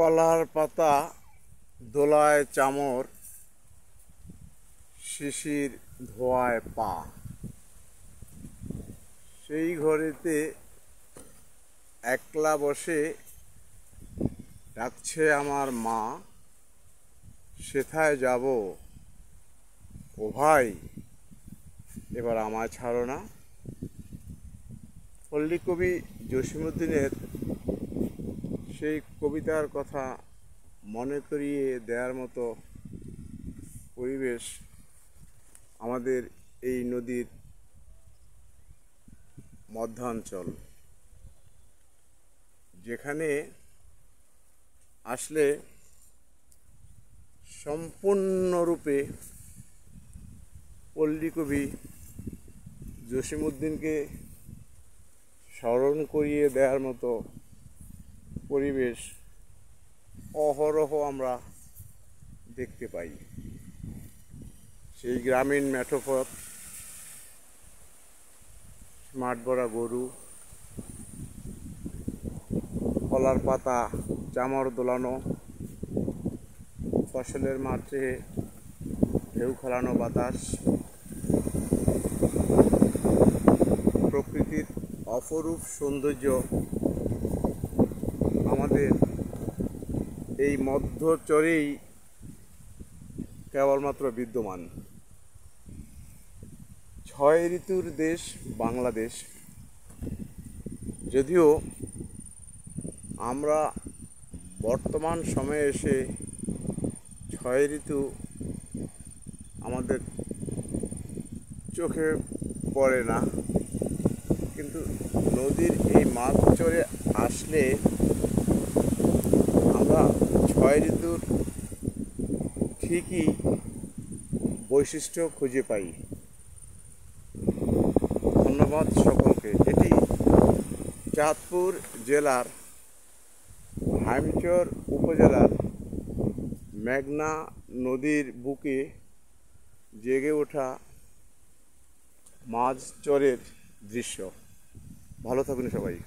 কলার পাতা দোলায় চামর, শিশির ধোয়ায় পা। সেই ঘরেতে একলা বসে ডাকছে আমার মা, সেথায় যাব ও ভাই, এবার আমায় ছাড়ো না। পল্লী কবি জসীমউদ্দীনের সেই কবিতার কথা মনে করিয়ে দেওয়ার মতো পরিবেশ আমাদের এই নদীর মধ্যাঞ্চল, যেখানে আসলে সম্পূর্ণরূপে পল্লী কবি জসীমউদ্দীনকে স্মরণ করিয়ে দেওয়ার মতো পরিবেশ অহরহ আমরা দেখতে পাই। সেই গ্রামীণ মেঠোপথ, মাঠ ভরা গরু, কলার পাতা চামর দোলানো, ফসলের মাঠে ঢেউ খেলানো বাতাস, প্রকৃতির অপরূপ সৌন্দর্য আমাদের এই মধ্যচরেই কেবলমাত্র বিদ্যমান। 6 ঋতুর দেশ বাংলাদেশ, যদিও আমরা বর্তমান সময়ে এসে 6 ঋতু আমাদের চোখে পড়ে না, কিন্তু নদীর এই মাছ চরে আসলে আমরা 6 ঋতুর ঠিকই বৈশিষ্ট্য খুঁজে পাই। ধন্যবাদ সকলকে। এটি চাঁদপুর জেলার হাইমচর উপজেলার মেঘনা নদীর বুকে জেগে ওঠা মাছ চরের দৃশ্য। ভালো থাকুন সবাই।